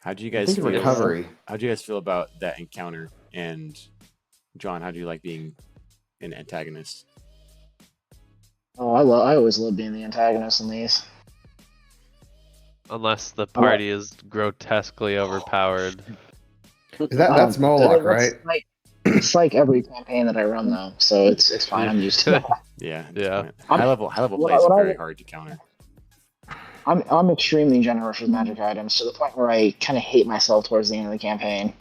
How'd you I guys think feel? recovery. How'd you guys feel about that encounter? And John, how do you like being an antagonist? Oh, I always love being the antagonist in these. Unless the party is grotesquely overpowered. That's Moloch, right? It's like every campaign that I run though, so it's fine. I'm used to it. Yeah, Yeah. High level what plays I- are what I- very hard to counter. I'm extremely generous with magic items to the point where I kind of hate myself towards the end of the campaign.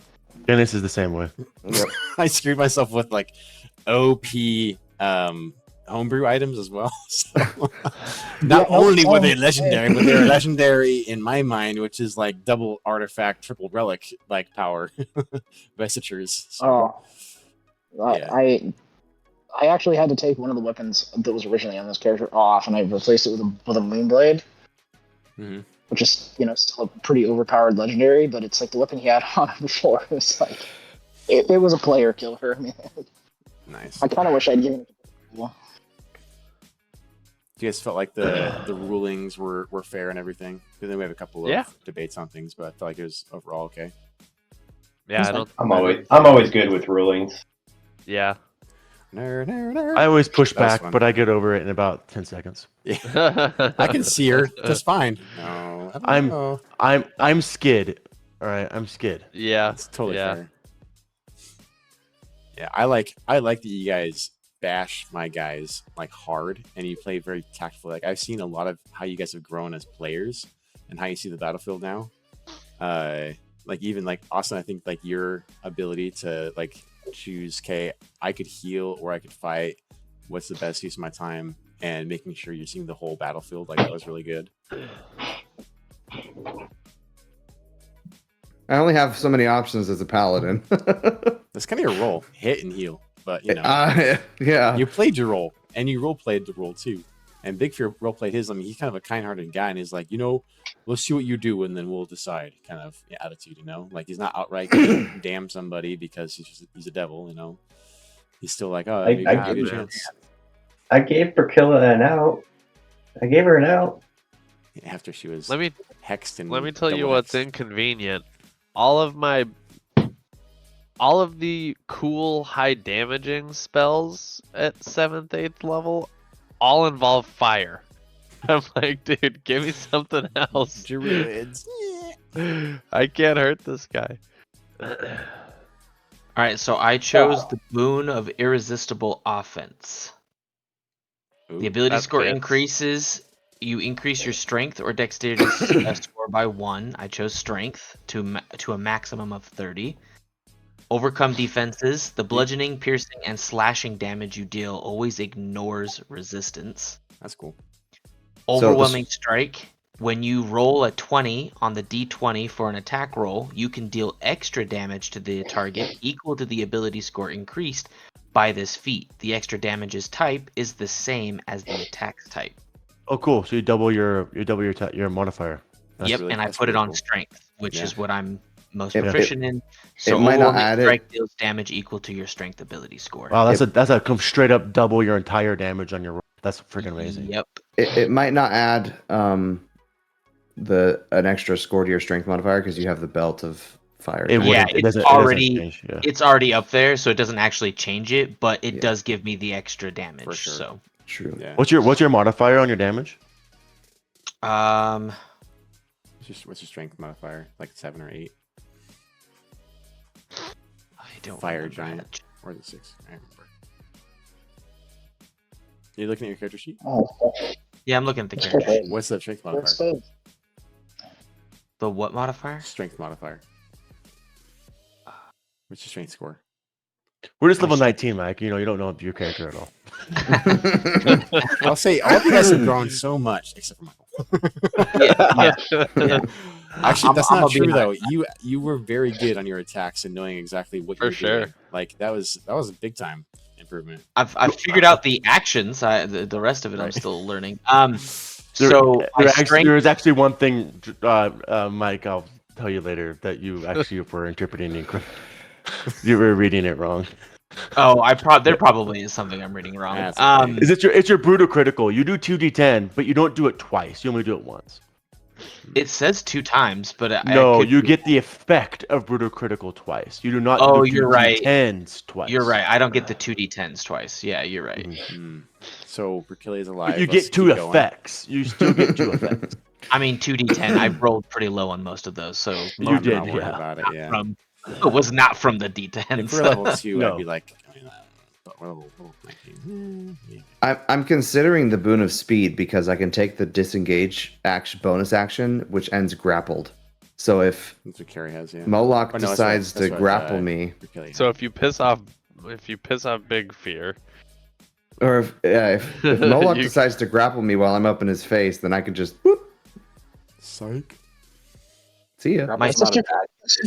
Dennis is the same way. Yep. I screwed myself with like OP homebrew items as well. So not only were they legendary, but they were legendary in my mind, which is like double artifact, triple relic like power vestures. So, I actually had to take one of the weapons that was originally on this character off, and I replaced it with a moonblade, which is still a pretty overpowered legendary, but it's like the weapon he had on it before. It was like it was a player killer. I mean, nice. I kind of wish I'd given it to people. You guys felt like the rulings were fair and everything? Because then we have a couple of debates on things, but I felt like it was overall okay. Yeah, I'm always good with rulings. Yeah. I always push back, but I get over it in about 10 seconds. Yeah. I can see her. That's fine. No, I don't know. I'm skid. All right, I'm skid. Yeah, it's totally fair. Yeah, I like that you guys bash my guys like hard, and you play very tactfully. Like I've seen a lot of how you guys have grown as players and how you see the battlefield now. Like even like Austin, I think like your ability to like choose, okay, I could heal or I could fight. What's the best use of my time? And making sure you're seeing the whole battlefield, like that was really good. I only have so many options as a paladin. That's kind of your role, hit and heal. But yeah, you played your role, and you role played the role too. And Big Fear role played his. I mean, he's kind of a kind-hearted guy, and he's like, let's see what you do, and then we'll decide. Kind of attitude, like he's not outright gonna damn somebody because he's a devil. He's still like, oh, I give you a chance. I gave Priscilla an out. I gave her an out after she was hexed. And let me tell you what's inconvenient. All of the cool high damaging spells at 7th, 8th level all involve fire. I'm like, dude, give me something else. Druids. I can't hurt this guy. Alright, so I chose the boon of irresistible offense. Ooh, the ability score increases. You increase your strength or dexterity score by 1. I chose strength to a maximum of 30. Overcome defenses. The bludgeoning, piercing, and slashing damage you deal always ignores resistance. That's cool. Overwhelming strike. When you roll a 20 on the d20 for an attack roll, you can deal extra damage to the target equal to the ability score increased by this feat. The extra damage's type is the same as the attack's type. Oh, cool! So you double your modifier. Yep, and I put it on strength, which is what I'm most proficient in. So it might not add strike deals damage equal to your strength ability score. Wow, that's a come straight up double your entire damage on your roll. That's freaking amazing. Yep. It might not add an extra score to your strength modifier because you have the belt of fire. It's already up there, so it doesn't actually change it, but it does give me the extra damage. For sure. So true. Yeah. What's your modifier on your damage? What's your strength modifier? Like 7 or 8? I don't. Fire giant or the 6? I remember. You looking at your character sheet? Oh, yeah, I'm looking at the character sheet. What's the strength modifier? The what modifier? Strength modifier. What's your strength score? We're just level 19, Mike. You don't know your character at all. I'll say all of you guys have grown so much, except for Michael. Yeah. Actually, that's not true though. You were very good on your attacks and knowing exactly what you were doing. Like that was a big time improvement. I've figured out the actions. The rest of it I'm still learning. There's actually one thing, Mike. I'll tell you later that you actually were interpreting you were reading it wrong. Oh, there probably is something I'm reading wrong. It's your brutal critical. You do 2d10, but you don't do it twice. You only do it once. It says 2 times, but No, could you be- get the effect of brutal critical twice. You do not Oh, do you're right. 2d10s twice. You're right. I don't get the 2d10s twice. Yeah, you're right. So Brachilia's alive. But you Let's get 2 keep going. effects. You still get 2 effects. I mean, 2d10. I rolled pretty low on most of those, so You I'm most did, not worried yeah. about it. Yeah. it was not from the d10s. If we're level 2, No. I'd be like, I mean, but we're level 19. Yeah. I'm considering the boon of speed because I can take the disengage bonus action, which ends grappled. So if That's what Carrie has. Yeah. Moloch Oh, no, decides that's to what, grapple me, Brachili So has. if you piss off Big Fear, or if Moloch You- decides to grapple me while I'm up in his face, then I could just whoop, Psych. see ya. My It's a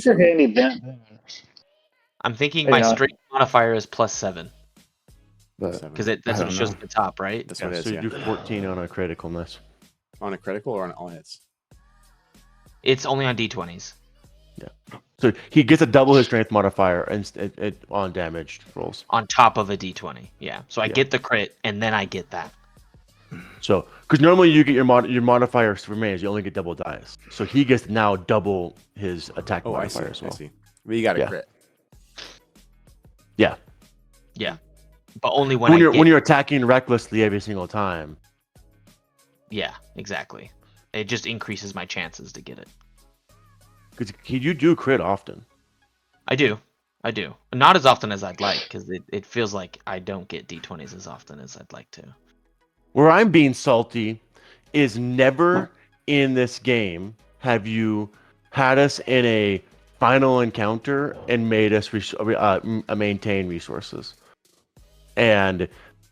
super handy bit. I'm thinking Hey, my strength modifier is +7 But because that's I what don't it shows know. at the top, right? That's Yeah, what it is. so you Yeah. do 14 on a criticalness. On a critical or on all hits? It's only on d20s. So he gets a double his strength modifier and on damaged rolls. On top of a d20. Yeah. So I Yeah. get the crit and then I get that. So, because normally you get your modifiers for remains, you only get double dice. So he gets now double his attack Oh, I see. modifier as well. I see. But you got a Yeah. crit. Yeah. Yeah. But only when, When I you're get... when you're attacking recklessly every single time. Yeah, exactly. It just increases my chances to get it. Because you do crit often. I do. Not as often as I'd like, because it feels like I don't get d20s as often as I'd like to. Where I'm being salty is never in this game have you had us in a final encounter and made us maintain resources. And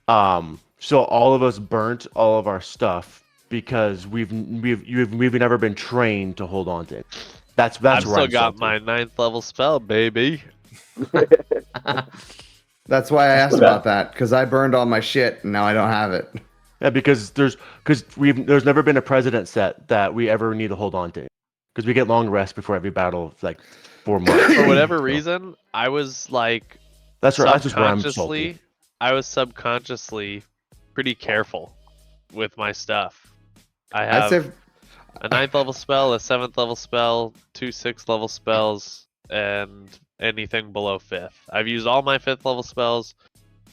so all of us burnt all of our stuff because we've never been trained to hold on to it. That's I've where still I'm got salty. my 9th level spell, baby. That's why I asked about that because I burned all my shit and now I don't have it. Yeah, because there's never been a precedent set that we ever need to hold on to, because we get long rests before every battle, like 4 months. For whatever So, reason, I was like that's just where I'm salty. I was subconsciously pretty careful with my stuff. I I'd have say a 9th level spell, a 7th level spell, 2 6th level spells, and anything below 5th. I've used all my 5th level spells,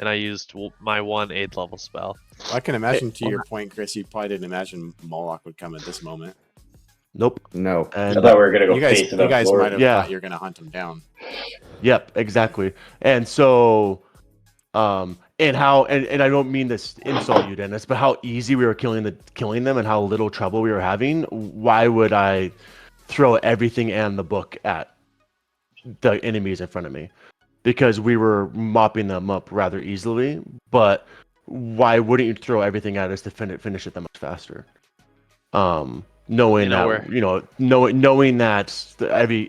and I used my 1 8th level spell. Well, I can imagine, to your point, Chris, you probably didn't imagine Moloch would come at this moment. Nope. no. I And thought we were gonna go You guys, face it you up guys forward. might have Yeah. thought you were going to hunt him down. yep, exactly. And so, and I don't mean this to insult you, Dennis, but how easy we were killing them and how little trouble we were having. Why would I throw everything and the book at the enemies in front of me? Because we were mopping them up rather easily. But why wouldn't you throw everything at us to finish it that much faster? Knowing that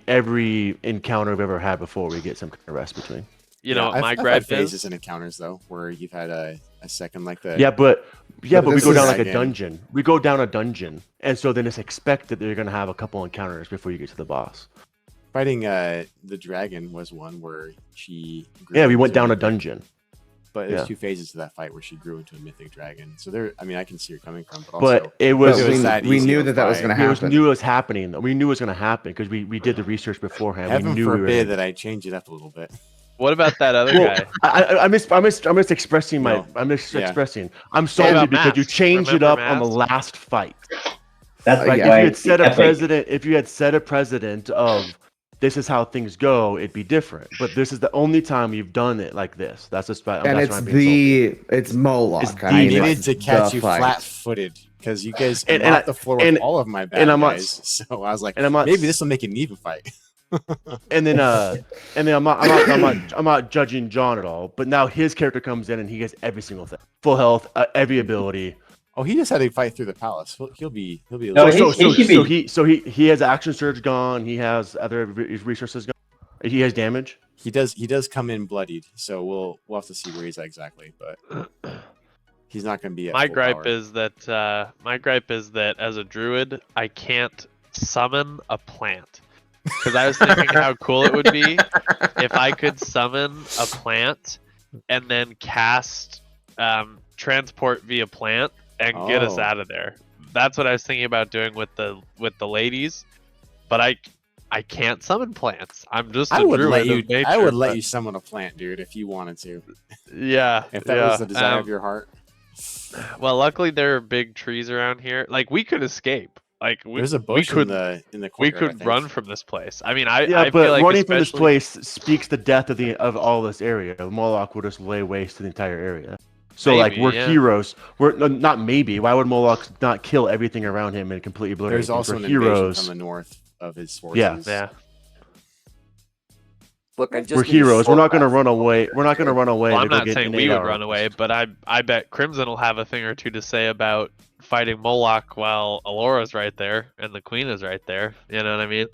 every encounter we've ever had before, we get some kind of rest between. You know what I've my had gripe phases is? in encounters though, where you've had a second like that. But we this go is down like a again- dungeon. We go down a dungeon, and so then it's expected that you're gonna have a couple encounters before you get to the boss. Fighting the dragon was one where she. grew Yeah, we into went down a mythic, dungeon. But there's yeah. 2 phases to that fight where she grew into a mythic dragon. So there, I mean, I can see where you're coming from, but also But it was, It was that we easy knew to that was fight. going to it was happen. knew it was happening. We knew it was gonna happen because we did the research beforehand. heaven we knew we were forbid gonna- that I change it up a little bit. What about that other Well, guy? I'm just expressing my. No. I'm just Yeah. expressing. I'm salty about because you Mask? changed it Remember up on the Mask? last fight. That's Like Yeah. why if you had set a epic. president, if you had set a precedent of this is how things go, it'd be different. But this is the only time you've done it like this. That's just And that's it's why I'm being salty. it's Moloch. It's I the mean, needed it's to catch the you fight. flat-footed because you guys And mopped I- the floor with and- all of my bad and I'm not- guys. So I was like, and I'm not- maybe this will make it an even fight. And then I'm not judging John at all. But now his character comes in and he gets every single thing, full health, every ability. Oh, he just had to fight through the palace. He'll be. No, He has action surge gone. He has other resources gone. He has damage. He does come in bloodied, so we'll have to see where he's at exactly, but he's not going to be at My full gripe power. is that as a druid, I can't summon a plant. Because I was thinking how cool it would be if I could summon a plant and then cast transport via plant and get us Oh. out of there. that's what I was thinking about doing with the ladies, but I can't summon plants. I'm just a I would druid let you. of nature, I would let but- you summon a plant, dude, if you wanted to. Yeah, If that was the desire of your heart. Well, luckily there are big trees around here. Like we could escape. Like There's a we bush could in the we courtyard, I could think. run from this place. I mean, I Yeah, I but feel like running from this especially- place speaks the death of all this area. Moloch will just lay waste to the entire area. So like Maybe, we're yeah. heroes. We're not maybe. Why would Moloch not kill everything around him and completely obliterate? There's things? also We're an invasion heroes. from the north of his Yeah. forces. Yeah. Look, I just We're need a heroes. We're short not going to rest. run away. We're not going to run away. Well, to I'm go not get saying an we would 8-hour run away, rest. but I bet Crimson will have a thing or two to say about fighting Moloch while Alora's right there and the Queen is right there. You know what I mean?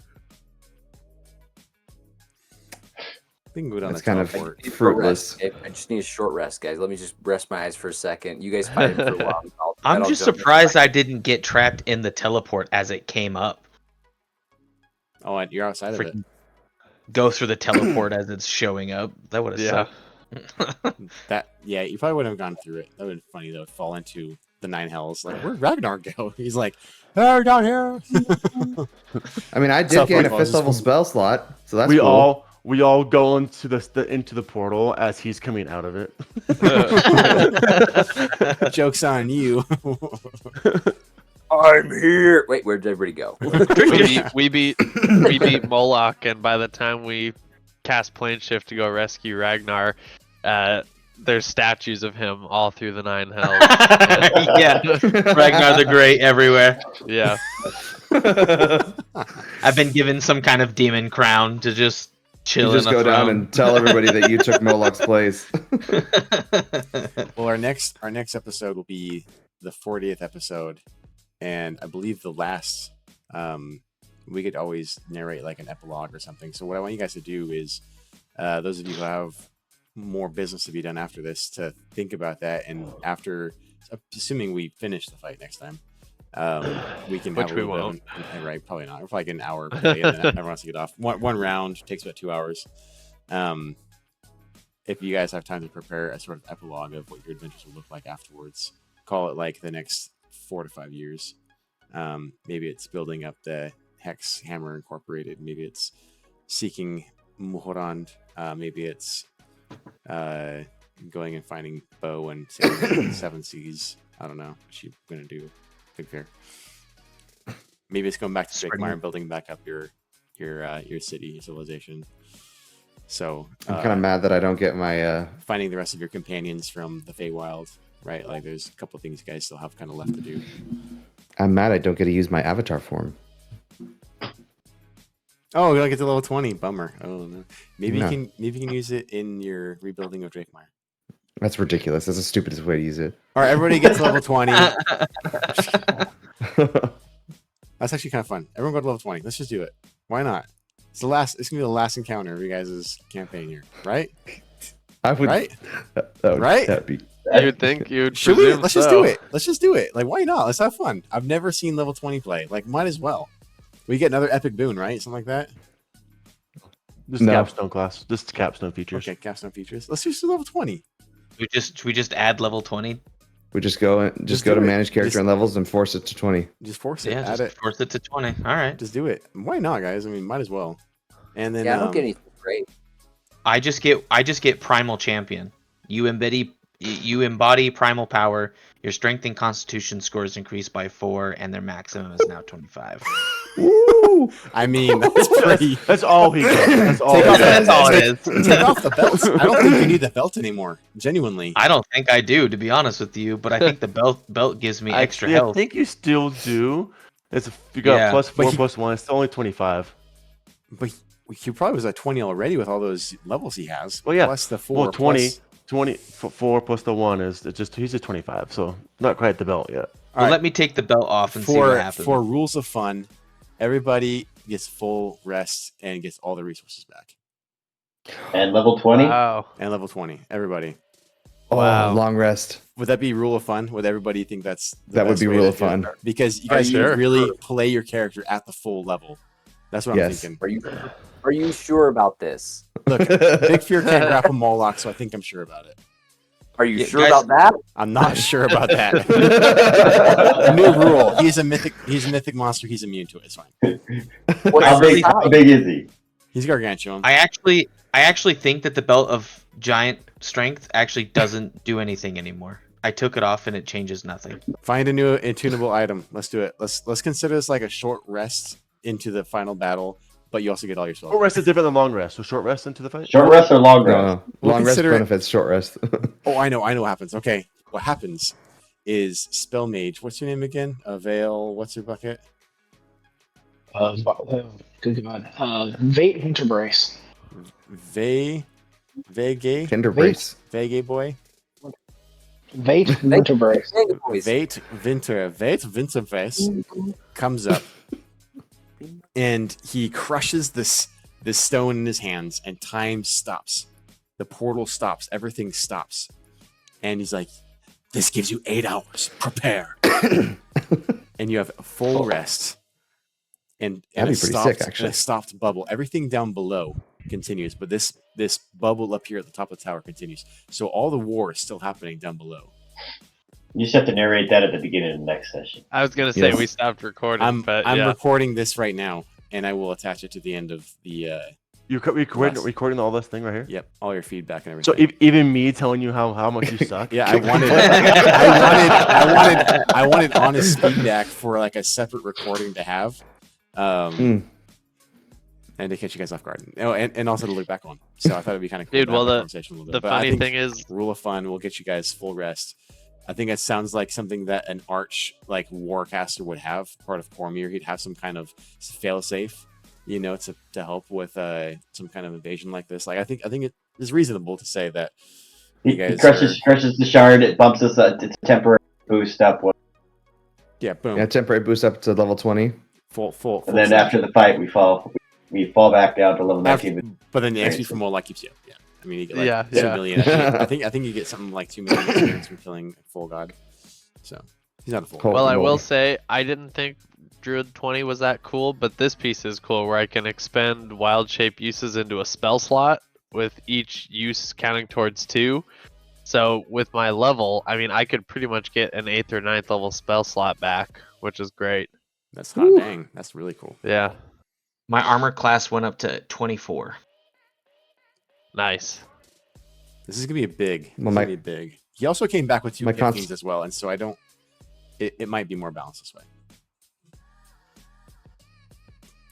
We can go down That's the kind of teleport. fruitless. I just need a short rest, guys. Let me just rest my eyes for a second. You guys fight him for a while. I'm I'll just jump in. surprised I didn't get trapped in the teleport as it came up. Oh, and you're outside of it. Freaking go through the teleport as it's showing up. That would have Yeah. sucked. Yeah, you probably wouldn't have gone through it. That would have been funny though. Fall into the nine hells. Like, where'd Ragnar go? He's like, oh, down here. I mean, I did South gain a Park 5th level spell slot, so that's we cool. all go into the portal as he's coming out of it. Joke's on you. I'm here. Wait, where'd everybody go? we beat Moloch, and by the time we cast plane shift to go rescue Ragnar, there's statues of him all through the nine hells. Yeah, Ragnar the Great everywhere. Yeah. I've been given some kind of demon crown to just chill You just in a go down throne. and tell everybody that you took Moloch's place. Well, our next episode will be the 40th episode, and I believe the last. We could always narrate like an epilogue or something. So what I want you guys to do is, those of you who have more business to be done after this, to think about that, and after, assuming we finish the fight next time, we can Which have a we little won't. bit of, right? Probably not. We're probably get an hour play, and then everyone has to get off. One round takes about 2 hours. If you guys have time to prepare a sort of epilogue of what your adventures will look like afterwards, call it like the next 4 to 5 years. Maybe it's building up the Hex Hammer Incorporated. Maybe it's seeking Muhorand. Maybe it's going and finding Bo and sailing Seven Seas. I don't know what you're gonna do. Big fair. Maybe it's going back to Drakemire and building back up your city, your civilization. So I'm kind of mad that I don't get my. finding the rest of your companions from the Feywild, right? Like, there's a couple of things you guys still have kind of left to do. I'm mad I don't get to use my avatar form. Oh, you don't get to level 20. Bummer. Oh no. Maybe No. you can use it in your rebuilding of Drakemire. That's ridiculous. That's the stupidest way to use it. All right, everybody gets level 20. That's actually kind of fun. Everyone go to level 20. Let's just do it. Why not? It's gonna be the last encounter of you guys' campaign here, right? I would. Right? That would, Right? That'd be. You'd think you'd Should we? presume Let's just so. do it. Let's just do it. Like, why not? Let's have fun. I've never seen level 20 play. Like, might as well. We get another epic boon, right? Something like that. Just No. capstone class. Just capstone features. Okay, capstone features. Let's just do level 20. We just add level 20. We just go Just go to do it. manage character Just- and levels and force it to 20. Just force it. Yeah, Add just it. force it to 20. All right. Just do it. Why not, guys? I mean, might as well. And then Yeah, I don't get anything great. I just get primal champion. You embody primal power. Your strength and constitution scores increase by 4, and their maximum is now 25. Woo! I mean, that's pretty. That's all he gets. That's all. Take he off gets. That's all it is. Take off the belts. I don't think you need the belt anymore. Genuinely. I don't think I do, to be honest with you, but I think the belt gives me extra Actually, health. I think you still do. It's if you got Yeah. plus 4 But he- plus 1. It's still only 25. But he probably was at 20 already with all those levels he has. Well, yeah. Plus the 4. Well, 20, plus- 4 plus the 1 is he's at 25. So not quite the belt yet. Well, Alright. let me take the belt off and see what happens. For rules of fun, everybody gets full rest and gets all the resources back. And level 20? Wow. And level 20. Everybody. Wow. Oh, long rest. Would that be rule of fun? Would everybody think that's the That would best be way rule to of do it? fun. Because you Are guys you can sure? really play your character at the full level. That's what Yes. I'm thinking. Are you sure about this? Look, Big Fear can't grapple Moloch, so I think I'm sure about it. Are you Yeah, sure guys- about that? I'm not sure about that. New rule. He's a mythic monster. He's immune to it. It's fine. How big is he? He's gargantuan. I actually think that the belt of giant strength actually doesn't do anything anymore. I took it off and it changes nothing. Find a new attunable item. Let's do it. Let's consider this like a short rest into the final battle, but you also get all your spells. Short rest is different than long rest. So short rest into the fight. Short rest or long rest? No, We'll long rest consider it- benefits short rest. Oh, I know what happens. Okay, what happens is spell mage. What's your name again? Avail. What's your bucket? Good God. Vate Hinterbrace. Vegay. Kinder brace. Vegay boy. Vate Hinterbrace. Vate Winterface comes up and he crushes this stone in his hands and time stops. The portal stops. Everything stops. And he's like, this gives you 8 hours. Prepare. And you have full rest. And That'd a be pretty stopped, sick, actually. and a stopped bubble. Everything down below continues, but this bubble up here at the top of the tower continues. So all the war is still happening down below. You just have to narrate that at the beginning of the next session. I was gonna say Yes. we stopped recording, I'm but I'm yeah. recording this right now, and I will attach it to the end of the You're recording all this thing right here. yep, all your feedback and So everything. even me telling you how much you suck. Yeah, I wanted honest feedback for like a separate recording to have, and to catch you guys off guard. Oh, and also to look back on. So I thought it'd be kind of cool. Dude, to have well, that the- conversation a little bit. The But I funny think thing is, rule of fun will get you guys full rest. I think it sounds like something that an arch like warcaster would have. Part of Cormier, he'd have some kind of failsafe, you know, to help with some kind of invasion like this. Like I think it is reasonable to say that He you guys crushes the shard. It bumps us up. It's a temporary boost up. yeah, boom, Yeah, temporary boost up to level 20. full. And then set. after the fight, we fall back down to level 19. But then the XP from Mola keeps you up. Yeah, I mean you get like Yeah, 2 yeah. million. I think you get something like 2 million experience from killing a full god. So he's not a full. Cool. god. well, I moly. will say I didn't think Druid 20 was that cool, but this piece is cool where I can expend wild shape uses into a spell slot with each use counting towards 2. So with my level, I mean, I could pretty much get an 8th or 9th level spell slot back, which is great. That's hot. Dang, that's really cool. Yeah, My armor class went up to 24. nice. This is gonna be a big. Well, It's my- gonna be big. He also came back with 2 my hit cons- fiends as well, and so I don't. It might be more balanced this way.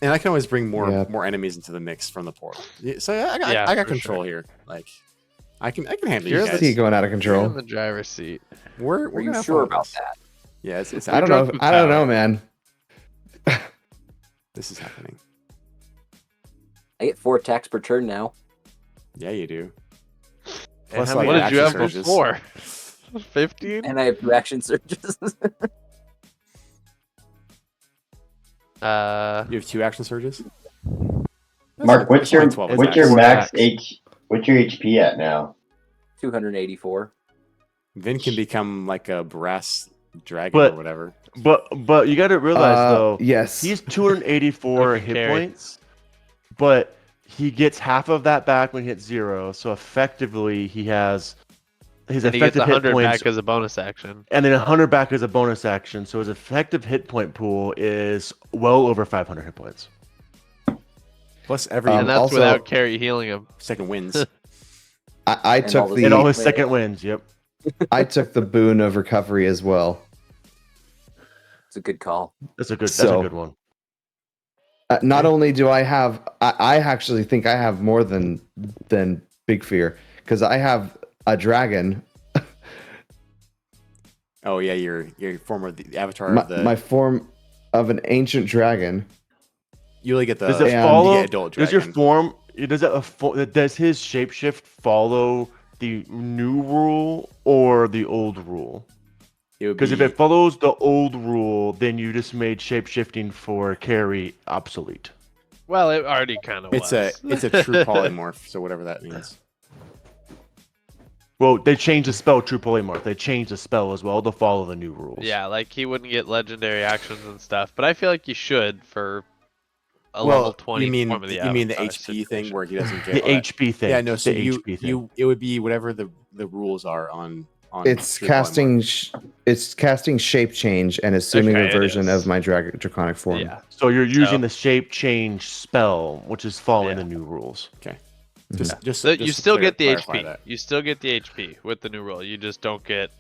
And I can always bring more enemies into the mix from the portal. Yeah, so I got for control sure. here. Like I can handle You're you the guys. See going out of You're in control. the driver's seat. We're Are you gonna have sure fun with about this. that? Yeah, it's I don't know. dropping I don't know, power. man. This is happening. I get 4 attacks per turn now. Yeah, you do. And Plus, how like, many What did you have action surges. before? 15? And I have 2 action surges. You have 2 action surges. Mark, what's your 12 what's your attacks. max what's your HP at now? 284. Vin can become like a brass dragon But- or whatever. But you got to realize though, Yes. he's 284 Okay, hit carry. points, but he gets half of that back when he hits 0. So effectively, he has his And he gets effective hit 100 points, back as a bonus action. and then 100 back as a bonus action. So his effective hit point pool is well over 500 hit points. Plus every And that's also- without Carrie healing him. second wins. I And took all the And all the his second wins. Yep. I took the boon of recovery as well. It's a good call. That's a good. That's So- a good one. Not only do I have, I actually think I have more than Big Fear because I have a dragon. Oh yeah, your former the avatar of the. My form of an ancient dragon. you only get the. Does it and follow? you get adult Does your dragon. form? Does his shapeshift follow the new rule or the old rule? It would Because if be- it follows the old rule, then you just made shapeshifting for carry obsolete. Well, it already kind of was. it's a true polymorph, so whatever that means. Well, they changed the spell True Polymorph. They changed the spell as well to follow the new rules. Yeah, like he wouldn't get legendary actions and stuff, but I feel like you should for a Well, level 20 you mean form of the you mean the Avatar HP thing situation. where he doesn't get The all that- HP thing. Yeah, no. So the you HP thing. you it would be whatever the the rules are on. It's casting shape change and assuming a version of my draconic form. Yeah. So you're using the shape change spell, which is following the new rules. Okay. So you still get the clarify HP. that. You still get the HP with the new rule. You just don't get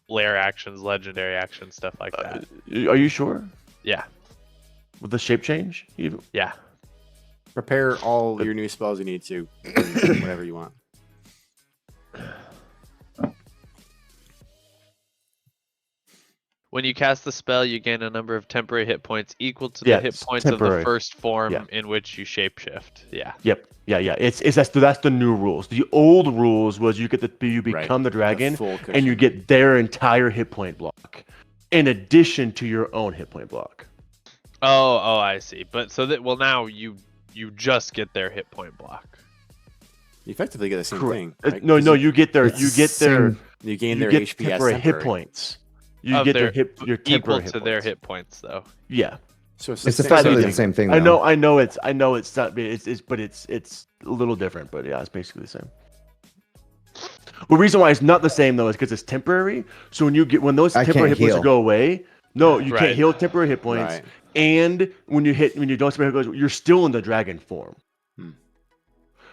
lair actions, legendary actions, stuff like that. Are you sure? Yeah. With the shape change? Yeah. Prepare all your new spells you need to, whatever you want. When you cast the spell, you gain a number of temporary hit points equal to the hit points of the first form in which you shapeshift. Yeah. Yep. Yeah. That's the new rules. The old rules was you become the dragon and you get their entire hit point block in addition to your own hit point block. Oh, I see. But so that now you just get their hit point block. You effectively get the same thing. Right? No, you get their you gain their HP temporary hit points. You get your temporary equal hit to their their hit points, though. Yeah. So it's effectively the same thing. Though. I know it's not. It's a little different, but yeah, it's basically the same. The reason why it's not the same though is because it's temporary. So when those temporary hit points go away, you can't heal temporary hit points. Right. And when you don't temporary hit points, you're still in the dragon form.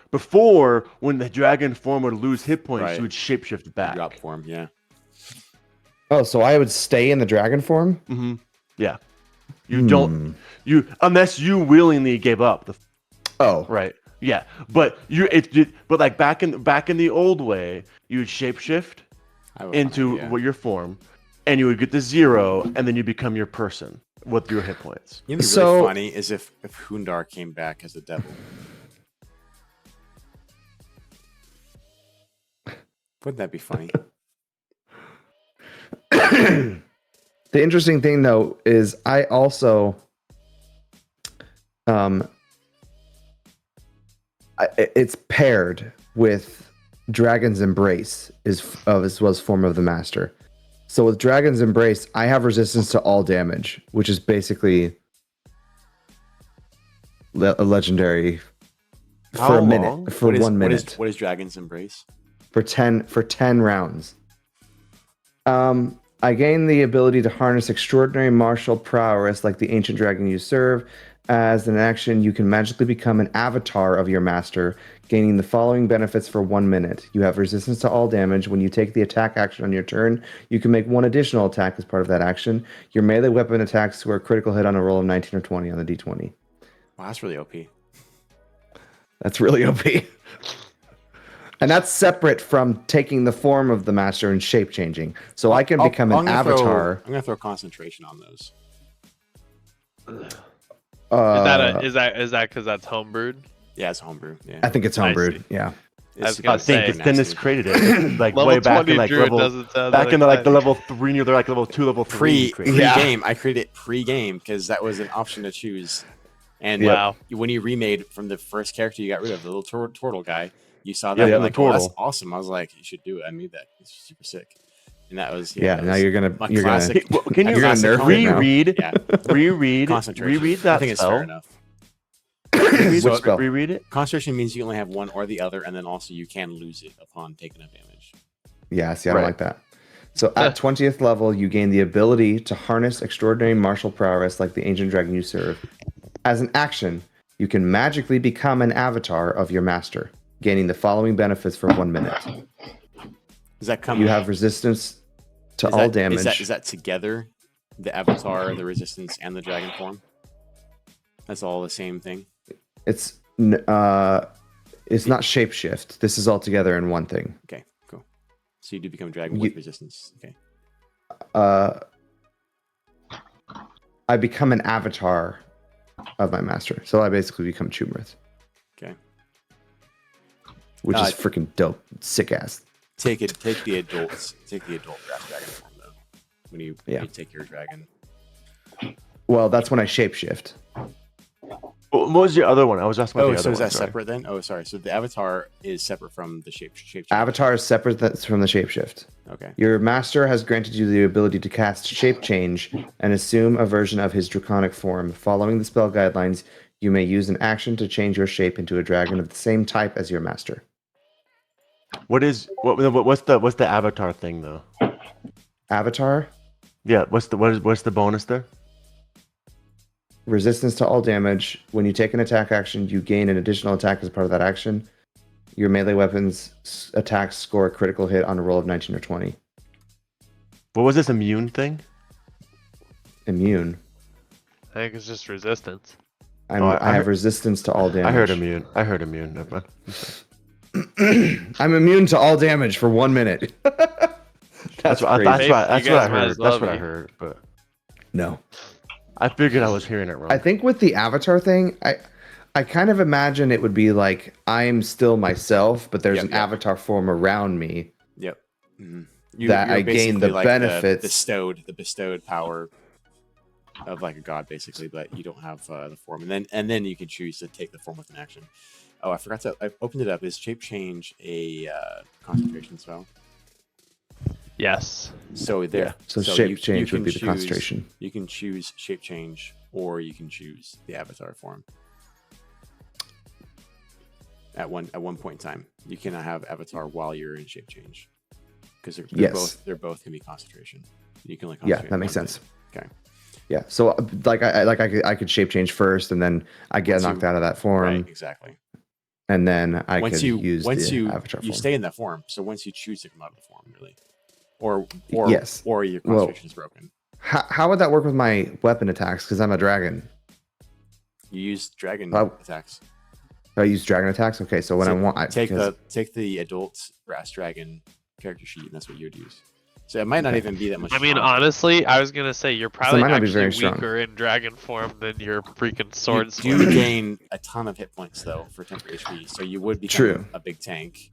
Before, when the dragon form would lose hit points, you would shapeshift back. Drop form, yeah. Oh, so I would stay in the dragon form? Mm-hmm. Yeah. You don't unless you willingly gave up the. Oh, right. Yeah, but like back in the old way, you would shapeshift into your form, and you would get the 0, and then you become your person with your hit points. You know, what's really funny is if Hundar came back as a devil. Wouldn't that be funny? The interesting thing though is I also it's paired with Dragon's Embrace as well as Form of the Master. So with Dragon's Embrace, I have resistance to all damage, which is basically a legendary for a minute, for 1 minute. What is Dragon's Embrace? For 10 rounds. I gain the ability to harness extraordinary martial prowess like the ancient dragon you serve. As an action, you can magically become an avatar of your master, gaining the following benefits for 1 minute. You have resistance to all damage. When you take the attack action on your turn, you can make one additional attack as part of that action. Your melee weapon attacks were a critical hit on a roll of 19 or 20 on the d20. Wow, that's really OP. That's really OP. And that's separate from taking the form of the master and shape changing. So I can become an avatar. I'm gonna throw concentration on those. Is that because that's homebrewed? Yeah, it's homebrew. Yeah, I think it's homebrewed. Yeah. I think Dennis created it like way back in like level back in the level 3, they're like level 2, level 3. Pre-game, I created it pre-game because that was an option to choose. And when you remade from the first character you got rid of, the little turtle guy, you saw that, like, oh, that's awesome. I was like, you should do it. I made that. It's super sick. And that was now you're gonna can you reread that I think it's fair enough. Reread it. Concentration means you only have one or the other, and then also you can lose it upon taking up damage. Yeah, see, I don't like that. So at 20th level, you gain the ability to harness extraordinary martial prowess like the ancient dragon you serve. As an action, you can magically become an avatar of your master, gaining the following benefits for 1 minute. Does that come? You have resistance to all damage. Is that together? The avatar, the resistance, and the dragon form? That's all the same thing? It's not shapeshift. This is all together in one thing. Okay, cool. So you do become a dragon with resistance. Okay. I become an avatar of my master. So I basically become Chumrith. Okay. Which is freaking dope. Sick ass. Take the adult grass dragon form though. When you take your dragon. Well, that's when I shapeshift. What was your other one? I was asking about the other so is one. that separate then? Oh, sorry. So the avatar is separate from the shapeshift. Avatar is separate from the shapeshift. Okay. Your master has granted you the ability to cast shape change and assume a version of his draconic form. Following the spell guidelines, you may use an action to change your shape into a dragon of the same type as your master. What's the avatar thing though? Avatar, Yeah, what's the bonus there? resistance to all damage. When you take an attack action, you gain an additional attack as part of that action. Your melee weapons attacks score a critical hit on a roll of 19 or 20. What was this immune thing? Immune. I think it's just resistance. I have resistance to all damage. I heard immune. Never mind. I'm immune to all damage for 1 minute. That's what crazy. I heard. But No. I figured I was hearing it wrong. I think with the avatar thing, I kind of imagine it would be like I'm still myself, but there's an avatar form around me. Yep. Mm-hmm. That I gain the like benefits. the bestowed power of like a god, basically, but you don't have the form, and then you can choose to take the form with an action. Oh, I forgot to. I opened it up. Is shape change a concentration spell? Yes. So there. So shape change would be the concentration. You can choose shape change, or you can choose the avatar form. At one point in time, you cannot have avatar while you're in shape change, because they're both gonna be concentration. You can only concentrate. Yeah, that makes sense. Okay. Yeah, so I could shape change first, and then I get knocked out of that form. Right, exactly. And then I could use the avatar form. You stay in that form. So once you choose to come out of the form, really, or yes, or your concentration is broken. How would that work with my weapon attacks? Because I'm a dragon. You use dragon attacks. I use dragon attacks. Okay, so when take the adult brass dragon character sheet, and that's what you would use. So it might not even be that much. I mean, honestly, I was gonna say you're probably actually weaker weaker in dragon form than your freaking sword. You do gain a ton of hit points though for temporary HP, so you would become a big tank.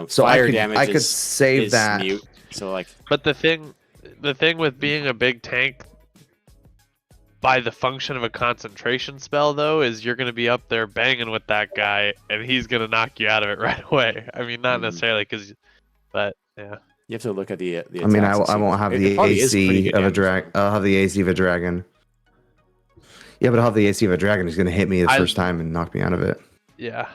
So fire damage I could save is that. Mute, so like, but the thing with being a big tank, by the function of a concentration spell though, is you're gonna be up there banging with that guy, and he's gonna knock you out of it right away. I mean, not necessarily but yeah. You have to look at the I mean, I won't have the AC of a dragon. I'll have the AC of a dragon. Yeah, but I'll have the AC of a dragon who's going to hit me the first time and knock me out of it. Yeah.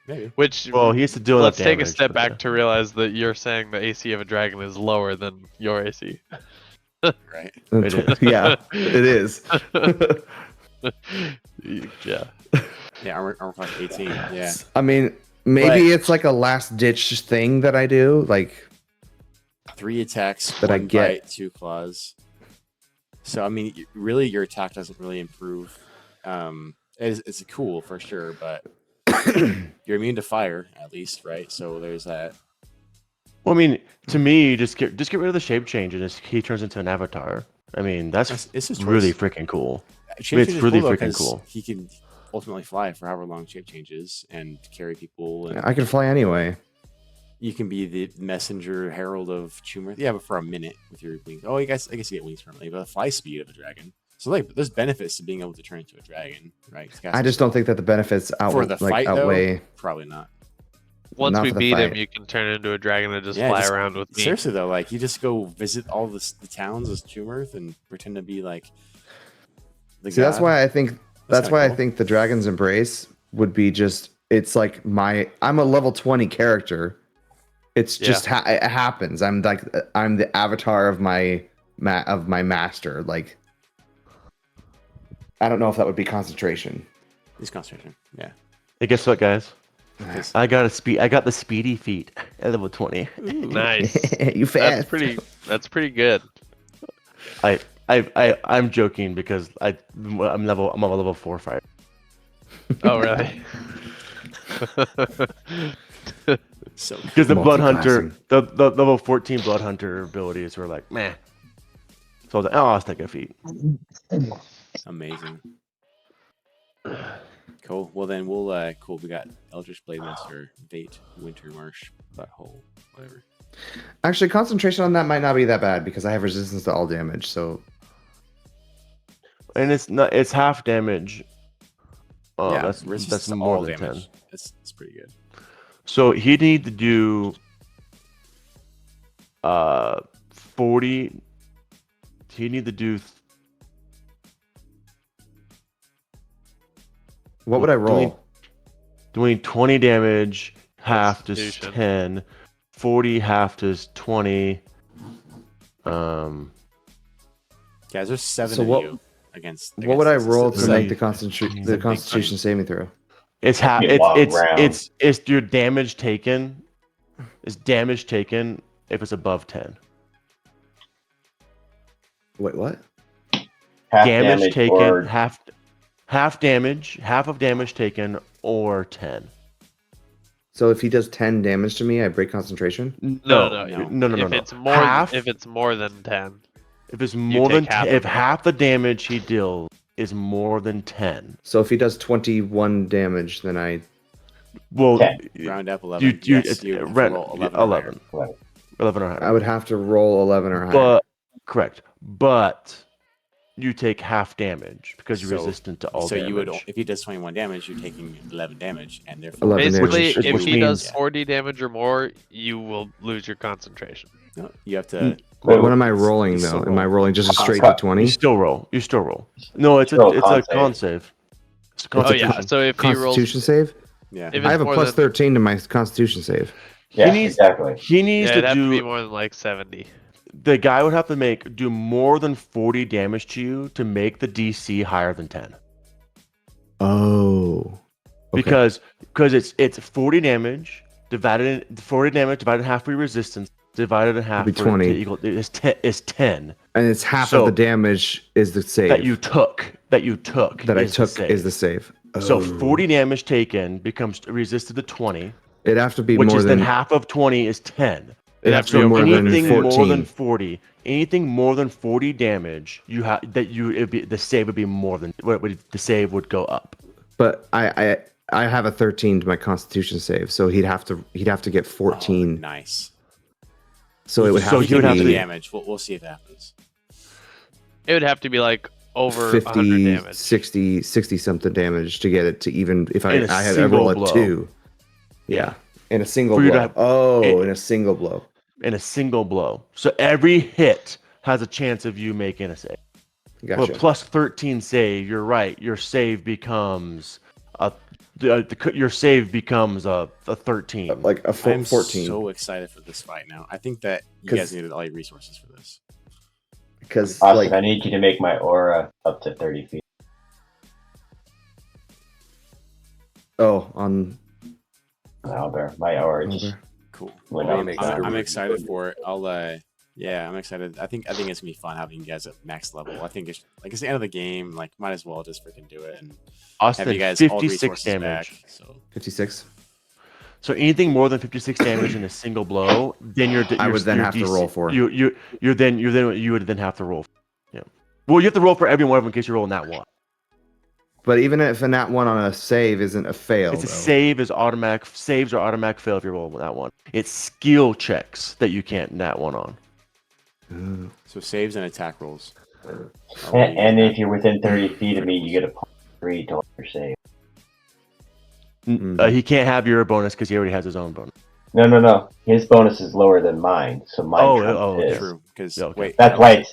Maybe. Which, he has to do let's take a step back to realize that you're saying the AC of a dragon is lower than your AC. Right. Yeah, it is. Yeah. Yeah, armor class 18. Yeah. I mean, maybe it's like a last ditch thing that I do, like 3 attacks, that 1 I get bite, 2 claws. So I mean, really, your attack doesn't really improve. It's cool for sure, but you're immune to fire at least, right? So there's that. Well, I mean, to me, just get rid of the shape change and he turns into an avatar. I mean, that's really freaking cool. It's really freaking cool. He can ultimately fly for however long shape changes and carry people. And I can fly anyway. You can be the messenger herald of Tumor. Yeah, but for a minute with your wings. Oh, I guess you get wings permanently, but the fly speed of a dragon. So like, there's benefits to being able to turn into a dragon, right? I just don't think that the benefits outweigh. Probably not. Once we beat him, you can turn into a dragon and just fly around with me. Seriously though, like you just go visit all the towns of Tumor and pretend to be like. That's why I think. That's why cool. I think the Dragon's Embrace would be just. It's like I'm a level 20 character. It's just it happens. I'm the avatar of my master. Like, I don't know if that would be concentration. It's concentration. Yeah. Hey, guess what, guys? I got the speedy feat at level 20. Ooh, nice. You fast. That's pretty good. I'm joking because I'm a level 4 fighter. Oh really? So because the blood hunter, the level 14 blood hunter abilities were like, meh. So I was like, I'll take a feat. Amazing. Cool. Well then we'll cool. We got Eldritch Blade Master, Vate, Winter Marsh, Butthole, whatever. Actually, concentration on that might not be that bad because I have resistance to all damage. So, and it's half damage. Oh, yeah, that's more than damage. 10. That's pretty good. So he'd need to do 40. He'd need to do. What would I roll? Doing 20 damage half is Constitution. 10. 40 half is 20. Guys, there's 7 So of what- you against. What would I this. roll This to is make a- the big Constitution fight. saving throw? It's half. Be a long round. It's your damage taken. It's damage taken if it's above 10. Wait, what? Half Damage taken or half damage, half of damage taken, or 10. So if he does 10 damage to me, I break concentration? No. No. If it's more, half, if it's more than 10, if it's more take than half 10, of if it. half the damage he deals is more than 10. So if he does 21 damage, then I... Well, 10. Round up 11. you Yes, you have to roll 11. or higher. 11 or higher. I would have to roll 11 or higher. But correct. But you take half damage because you're So- resistant to all So damage. you would, if he does 21 damage, you're taking 11 damage, and therefore 11 basically, damage. if Which he does means- 40 damage or more, you will lose your concentration. No, you have to. What am I rolling, you though? still Am I roll. rolling just a straight Cut. to You 20? still roll. You still roll. No, it's Still a con con save. It's a Oh yeah, constitution. so if he rolls, Constitution save? Yeah. if I it's have a more plus than, 13 to my Constitution save. Yeah, needs- exactly. He needs yeah, it'd to have to be do. more than like 70. The guy would have to do more than 40 damage to you to make the DC higher than 10. Oh. Okay. Because it's 40 damage divided in half for your resistance divided in half It'd be 20. is 10 And it's half So- of the damage is the save. that you took that I is the took save. is the save. So Oh. 40 damage taken becomes resisted to 20, It'd have to be which more is than then half of 20 is 10. it'd have to So be more than anything 14. more than 40, anything more than 40 damage, the save would be more than the save would go up. But I have a 13 to my Constitution save, so he'd have to get 14. Oh, nice. So it would have So to he would have be to- damage. We'll see if it happens. It would have to be like over 100 50, damage. 60 something damage to get it to even if I In a I single roll a blow. 2. Yeah. In a single For you to blow. have- In a single blow. In a single blow. So every hit has a chance of you making a save. Gotcha. But plus 13 save, you're right. Your save becomes your save becomes a 13. Like a I'm 14. so excited for this fight now. I think that you 'Cause- guys needed all your resources for this. Because Austin, like I need you to make my aura up to 30 feet. on Albert, my aura just Albert. Cool. went Well, up. make I'm sure excited for it. I'm excited. I think it's gonna be fun having you guys at max level. I think it's the end of the game. Like, might as well just freaking do it and Austin, have you guys all 56 resources damage. back. So 56. So anything more than 56 damage in a single blow, then I would then have to roll for. You would then have to roll. Yeah. Well, you have to roll for every one of them in case you're rolling that one. But even if a nat 1 on a save isn't a fail, It's a though. save is automatic. Saves are automatic fail if you roll that one. It's skill checks that you can't nat one on. so saves and attack rolls. And if you're within 30 feet of me, you get a +3 to your save. He can't have your bonus because he already has his own bonus. No. His bonus is lower than mine, so mine trumps his. True. Because Yeah, okay. wait, That's why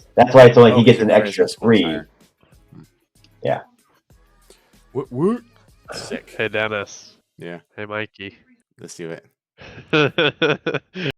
it's only he gets your an charisma extra score's 3. higher. Yeah. What? Sick. Hey Dennis. Yeah. Hey Mikey. Let's do it.